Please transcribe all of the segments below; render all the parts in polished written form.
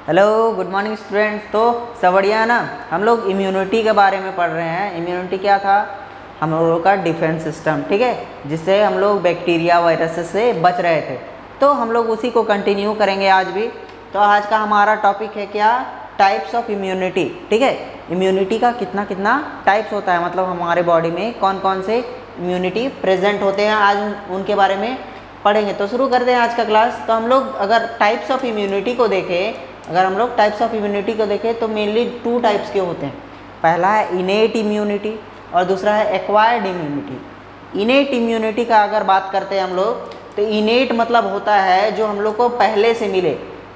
Hello good morning students. तो सब बढ़िया है ना। हम लोग इम्यूनिटी के बारे में पढ़ रहे हैं। इम्यूनिटी क्या था? हम लोगों का डिफेंस सिस्टम, ठीक है, जिससे हम लोग बैक्टीरिया वायरसेस से बच रहे थे। तो हम लोग उसी को कंटिन्यू करेंगे आज भी। तो आज का हमारा टॉपिक है क्या? टाइप्स ऑफ इम्यूनिटी, ठीक है। इम्यूनिटी का कितना कितना टाइप्स होता है, मतलब हमारे बॉडी में कौन कौन से इम्यूनिटी प्रेजेंट होते हैं, आज उनके बारे में पढ़ेंगे। तो शुरू करते हैं आज का क्लास। तो हम लोग अगर टाइप्स ऑफ इम्यूनिटी को देखें, तो मेनली टू टाइप्स के होते हैं। पहला है इनेट इम्यूनिटी और दूसरा है एक्वायर्ड इम्यूनिटी। इनेट इम्यूनिटी का अगर बात करते हैं हम लोग, तो इनेट मतलब होता है जो हम लोग को पहले से मिले।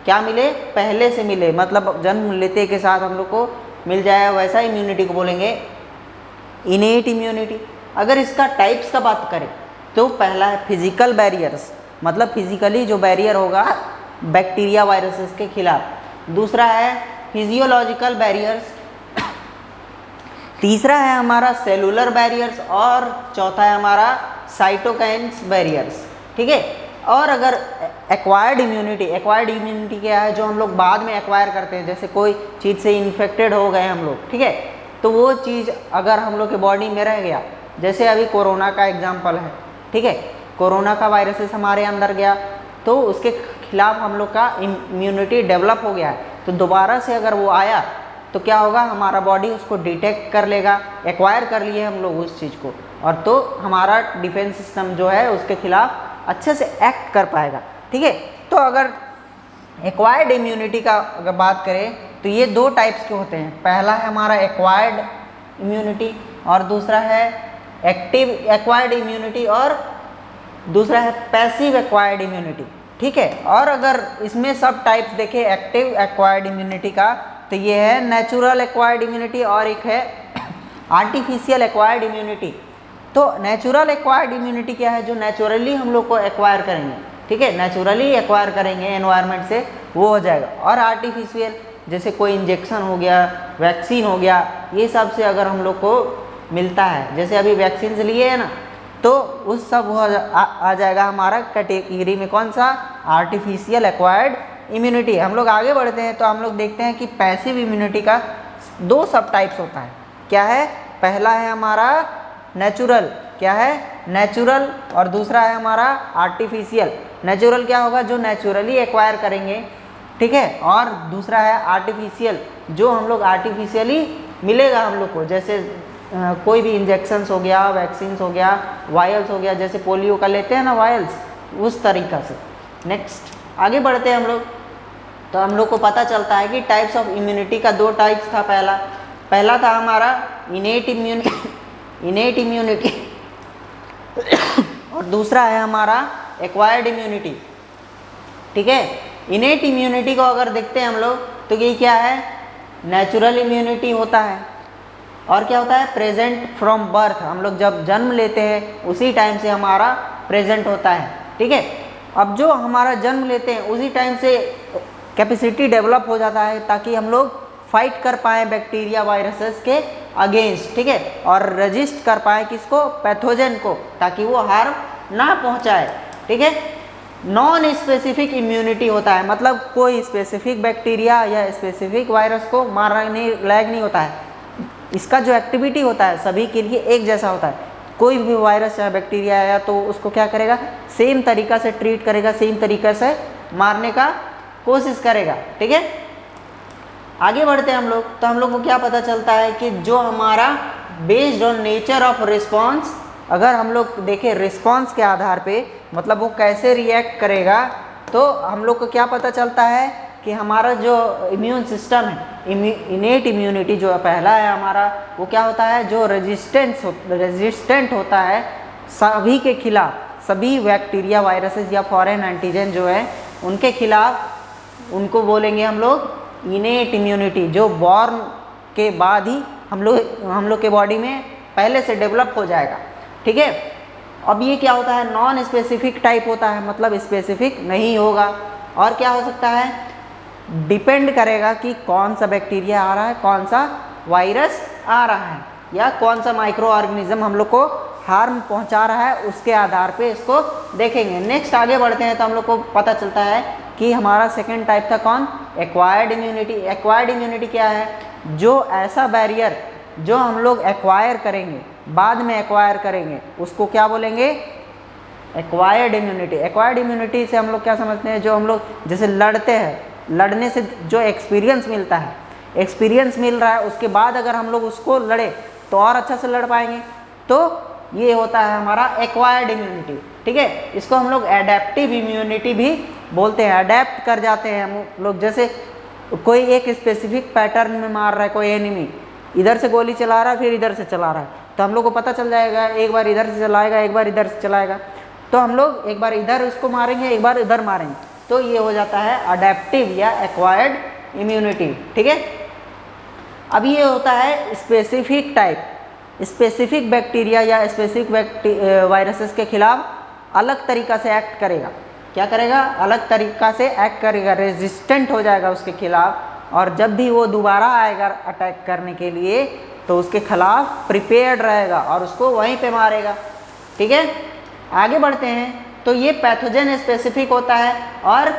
क्या मिले? पहले से मिले, मतलब जन्म लेते के साथ हम लोग को मिल जाए, वैसा इम्यूनिटी को बोलेंगे इनेट इम्यूनिटी। अगर इसका टाइप्स का बात करें तो पहला है फिजिकल बैरियर्स, मतलब फिजिकली जो बैरियर होगा बैक्टीरिया वायरसेस के खिलाफ। दूसरा है फिजियोलॉजिकल बैरियर्स, तीसरा है हमारा सेलुलर बैरियर्स और चौथा है हमारा साइटोकाइन्स बैरियर्स, ठीक है। और अगर एक्वायर्ड इम्यूनिटी क्या है? जो हम लोग बाद में एक्वायर करते हैं, जैसे कोई चीज़ से इन्फेक्टेड हो गए हम लोग, ठीक है, तो वो चीज़ अगर हम लोग के बॉडी में रह गया, जैसे अभी कोरोना का एग्जाम्पल है, ठीक है, कोरोना का वायरसेस हमारे अंदर गया तो उसके खिलाफ हम लोग का इम्यूनिटी डेवलप हो गया है। तो दोबारा से अगर वो आया तो क्या होगा? हमारा बॉडी उसको डिटेक्ट कर लेगा, एक्वायर कर लिए हम लोग उस चीज़ को, और तो हमारा डिफेंस सिस्टम जो है उसके खिलाफ अच्छे से एक्ट कर पाएगा, ठीक है। तो अगर एक्वायर्ड इम्यूनिटी का अगर बात करें तो ये दो टाइप्स के होते हैं। पहला है हमारा एक्वायर्ड इम्यूनिटी और दूसरा है एक्टिव एक्वायर्ड इम्यूनिटी और दूसरा है पैसिव एक्वायर्ड इम्यूनिटी, ठीक है। और अगर इसमें सब टाइप्स देखें एक्टिव एक्वायर्ड इम्यूनिटी का, तो ये है नेचुरल एक्वायर्ड इम्यूनिटी और एक है आर्टिफिशियल एक्वायर्ड इम्यूनिटी। तो नेचुरल एक्वायर्ड इम्यूनिटी क्या है? जो नेचुरली हम लोग को एक्वायर करेंगे, ठीक है, नेचुरली एक्वायर करेंगे एनवायरनमेंट से, वो हो जाएगा। और आर्टिफिशियल जैसे कोई इंजेक्शन हो गया, वैक्सीन हो गया, ये सब से अगर हम लोग को मिलता है, जैसे अभी वैक्सीन से लिए है ना, तो उस सब आ जाएगा हमारा कैटेगरी में। कौन सा? Artificial acquired immunity. हम लोग आगे बढ़ते हैं तो हम लोग देखते हैं कि पैसिव इम्यूनिटी का दो सब टाइप्स होता है। क्या है? पहला है हमारा नेचुरल, क्या है? नेचुरल, और दूसरा है हमारा आर्टिफिशियल। नेचुरल क्या होगा? जो नेचुरली एक्वायर करेंगे, ठीक है, और दूसरा है आर्टिफिशियल, जो हम लोग आर्टिफिशियली मिलेगा हम लोग को, जैसे कोई भी इंजेक्शन्स हो गया, वैक्सीन्स हो गया, वायल्स हो गया, जैसे पोलियो का लेते हैं ना वायल्स, उस तरीक़ा से। नेक्स्ट आगे बढ़ते हैं हम लोग। तो हम लोग को पता चलता है कि टाइप्स ऑफ इम्यूनिटी का दो टाइप्स था। पहला था हमारा इनेट इम्यूनिटी और दूसरा है हमारा एक्वायर्ड इम्यूनिटी, ठीक है। इनेट इम्यूनिटी को अगर देखते हैं हम लोग तो ये क्या है? नेचुरल इम्यूनिटी होता है। और क्या होता है? प्रेजेंट फ्रॉम बर्थ, हम लोग जब जन्म लेते हैं उसी टाइम से हमारा प्रेजेंट होता है, ठीक है। अब जो हमारा जन्म लेते हैं उसी टाइम से कैपेसिटी डेवलप हो जाता है ताकि हम लोग फाइट कर पाएँ बैक्टीरिया वायरसेस के अगेंस्ट, ठीक है, और रजिस्ट कर पाएँ किसको? पैथोजन को, ताकि वो हार्म ना पहुँचाए, ठीक है। नॉन स्पेसिफिक इम्यूनिटी होता है, मतलब कोई स्पेसिफिक बैक्टीरिया या स्पेसिफिक वायरस को मारने लायक नहीं होता है। इसका जो एक्टिविटी होता है सभी के लिए एक जैसा होता है। कोई भी वायरस या बैक्टीरिया आया तो उसको क्या करेगा? सेम तरीक़ा से ट्रीट करेगा, सेम तरीक़ा से मारने का कोशिश करेगा, ठीक है। आगे बढ़ते हैं हम लोग। तो हम लोग को क्या पता चलता है कि जो हमारा based on nature of response, अगर हम लोग देखें रिस्पॉन्स के आधार पे, मतलब वो कैसे रिएक्ट करेगा, तो हम लोग को क्या पता चलता है कि हमारा जो इम्यून सिस्टम है, इनेट इम्यूनिटी जो पहला है हमारा, वो क्या होता है? जो रेजिस्टेंट होता है सभी के खिलाफ, सभी बैक्टीरिया वायरसेस या फॉरेन एंटीजन जो है उनके खिलाफ, उनको बोलेंगे हम लोग इनेट इम्यूनिटी, जो बॉर्न के बाद ही हम लोग के बॉडी में पहले से डेवलप हो जाएगा, ठीक है। अब ये क्या होता है? नॉन स्पेसिफिक टाइप होता है, मतलब स्पेसिफिक नहीं होगा। और क्या हो सकता है? डिपेंड करेगा कि कौन सा बैक्टीरिया आ रहा है, कौन सा वायरस आ रहा है, या कौन सा माइक्रो ऑर्गेनिज्म हम लोग को हार्म पहुंचा रहा है, उसके आधार पे इसको देखेंगे। नेक्स्ट आगे बढ़ते हैं तो हम लोग को पता चलता है कि हमारा सेकेंड टाइप था कौन, एक्वायर्ड इम्यूनिटी। एक्वायर्ड इम्यूनिटी क्या है, जो ऐसा बैरियर जो हम लोग एक्वायर करेंगे, बाद में एक्वायर करेंगे, उसको क्या बोलेंगे, एक्वायर्ड इम्यूनिटी। एक्वायर्ड इम्यूनिटी से हम लोग क्या समझते हैं, जो हम लोग जैसे लड़ते हैं, लड़ने से जो एक्सपीरियंस मिलता है, एक्सपीरियंस मिल रहा है, उसके बाद अगर हम लोग उसको लड़े तो और अच्छा से लड़ पाएंगे, तो ये होता है हमारा एक्वायर्ड इम्यूनिटी। ठीक है, इसको हम लोग एडेप्टिव इम्यूनिटी भी बोलते हैं। अडेप्ट कर जाते हैं हम लोग, जैसे कोई एक स्पेसिफिक पैटर्न में मार रहा है कोई एनिमी, इधर से गोली चला रहा है फिर इधर से चला रहा है, तो हम लोग को पता चल जाएगा, एक बार इधर से चलाएगा एक बार इधर से चलाएगा, तो हम लोग एक बार इधर उसको मारेंगे एक बार इधर मारेंगे, तो ये हो जाता है अडेप्टिव या एक्वायर्ड इम्यूनिटी। ठीक है, अब ये होता है स्पेसिफिक टाइप। स्पेसिफिक बैक्टीरिया या स्पेसिफिक वायरसेस के खिलाफ अलग तरीका से एक्ट करेगा। क्या करेगा, अलग तरीका से एक्ट करेगा, रेजिस्टेंट हो जाएगा उसके खिलाफ, और जब भी वो दोबारा आएगा अटैक करने के लिए तो उसके खिलाफ प्रिपेयर्ड रहेगा और उसको वहीं पे मारेगा। ठीक है, आगे बढ़ते हैं। तो ये पैथोजन स्पेसिफिक होता है और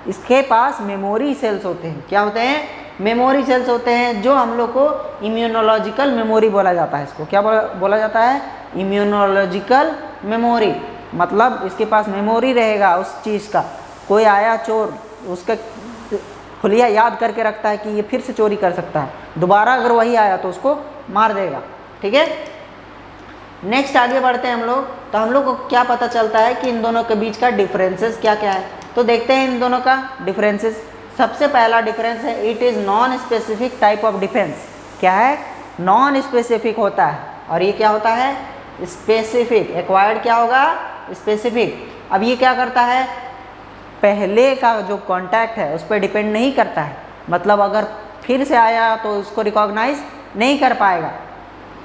इसके पास मेमोरी सेल्स होते हैं। क्या होते हैं, मेमोरी सेल्स होते हैं, जो हम लोग को इम्यूनोलॉजिकल मेमोरी बोला जाता है। इसको क्या बोला जाता है, इम्यूनोलॉजिकल मेमोरी। मतलब इसके पास मेमोरी रहेगा उस चीज़ का, कोई आया चोर उसका खुलिया याद करके रखता है कि ये फिर से चोरी कर सकता है, दोबारा अगर वही आया तो उसको मार देगा। ठीक है, नेक्स्ट आगे बढ़ते हैं हम लोग। तो हम लोग को क्या पता चलता है कि इन दोनों के बीच का डिफरेंसेस क्या क्या है, तो देखते हैं इन दोनों का डिफरेंसेस। सबसे पहला डिफरेंस है, it is non specific type of defence. क्या है, नॉन स्पेसिफिक होता है, और ये क्या होता है, स्पेसिफिक। एक्वायर्ड क्या होगा, स्पेसिफिक। अब ये क्या करता है, पहले का जो कांटेक्ट है उस पर डिपेंड नहीं करता है, मतलब अगर फिर से आया तो उसको रिकॉग्नाइज नहीं कर पाएगा।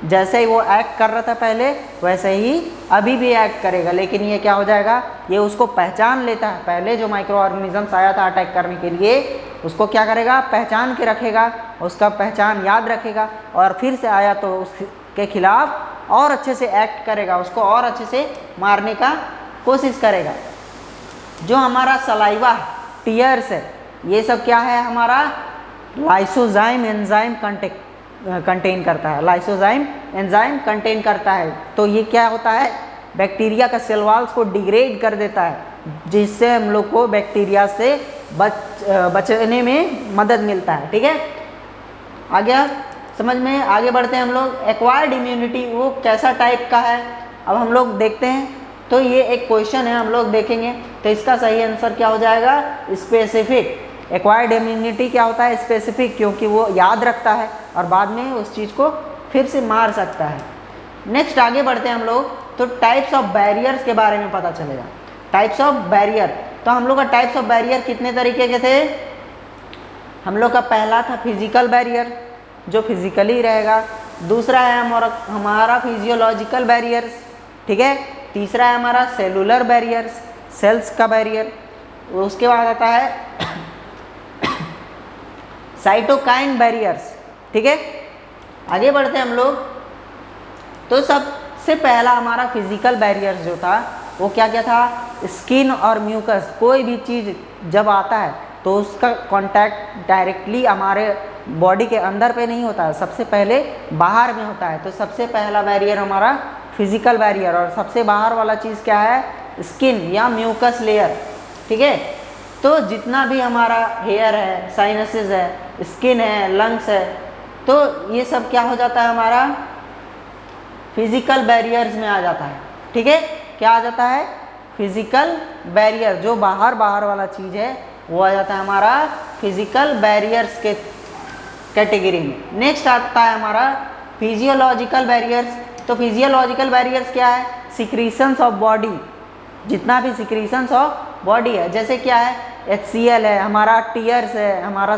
जैसे ही वो एक्ट कर रहा था पहले वैसे ही अभी भी एक्ट करेगा, लेकिन ये क्या हो जाएगा, ये उसको पहचान लेता है। पहले जो माइक्रो ऑर्गेनिजम्स आया था अटैक करने के लिए, उसको क्या करेगा, पहचान के रखेगा, उसका पहचान याद रखेगा, और फिर से आया तो उसके खिलाफ और अच्छे से एक्ट करेगा, उसको और अच्छे से मारने का कोशिश करेगा। जो हमारा सलाइवा, टीयर्स है, ये सब क्या है, हमारा लाइसोजाइम एंजाइम कंटेन करता है। लाइसोजाइम एंजाइम कंटेन करता है, तो ये क्या होता है, बैक्टीरिया का सेल वॉल्स को डिग्रेड कर देता है, जिससे हम लोग को बैक्टीरिया से बचने में मदद मिलता है। ठीक है, आगे समझ में, आगे बढ़ते हैं हम लोग। एक्वायर्ड इम्यूनिटी वो कैसा टाइप का है, अब हम लोग देखते हैं। तो ये एक क्वेश्चन है, हम लोग देखेंगे, तो इसका सही आंसर क्या हो जाएगा, स्पेसिफिक। एक्वायर्ड इम्यूनिटी क्या होता है, स्पेसिफिक, क्योंकि वो याद रखता है और बाद में उस चीज़ को फिर से मार सकता है। नेक्स्ट आगे बढ़ते हैं हम लोग। तो टाइप्स ऑफ बैरियर्स के बारे में पता चलेगा। टाइप्स ऑफ बैरियर, तो हम लोग का टाइप्स ऑफ बैरियर कितने तरीके के थे, हम लोग का पहला था फिजिकल बैरियर, जो फिजिकली रहेगा। दूसरा है हमारा फिजियोलॉजिकल बैरियर्स। ठीक है, तीसरा है हमारा सेलुलर बैरियर्स, सेल्स का बैरियर। उसके बाद आता है साइटोकाइन बैरियर्स। ठीक है, आगे बढ़ते हैं हम लोग। तो सबसे पहला हमारा फिजिकल बैरियर जो था वो क्या क्या था, स्किन और म्यूकस। कोई भी चीज़ जब आता है तो उसका कांटेक्ट डायरेक्टली हमारे बॉडी के अंदर पे नहीं होता है, सबसे पहले बाहर में होता है। तो सबसे पहला बैरियर हमारा फिजिकल बैरियर, और सबसे बाहर वाला चीज़ क्या है, स्किन या म्यूकस लेयर। ठीक है, तो जितना भी हमारा हेयर है, साइनसेस है, स्किन है, लंग्स है, तो ये सब क्या हो जाता है, हमारा फिजिकल बैरियर्स में आ जाता है। ठीक है, क्या आ जाता है, फिजिकल बैरियर। जो बाहर वाला चीज़ है वो आ जाता है हमारा फिजिकल बैरियर्स के कैटेगरी में। नेक्स्ट आता है हमारा फिजियोलॉजिकल बैरियर्स। तो फिजियोलॉजिकल बैरियर्स क्या है, सिक्रीशंस ऑफ बॉडी। जितना भी सिक्रीशंस ऑफ बॉडी है, जैसे क्या है, HCl है, हमारा टीयर्स है, हमारा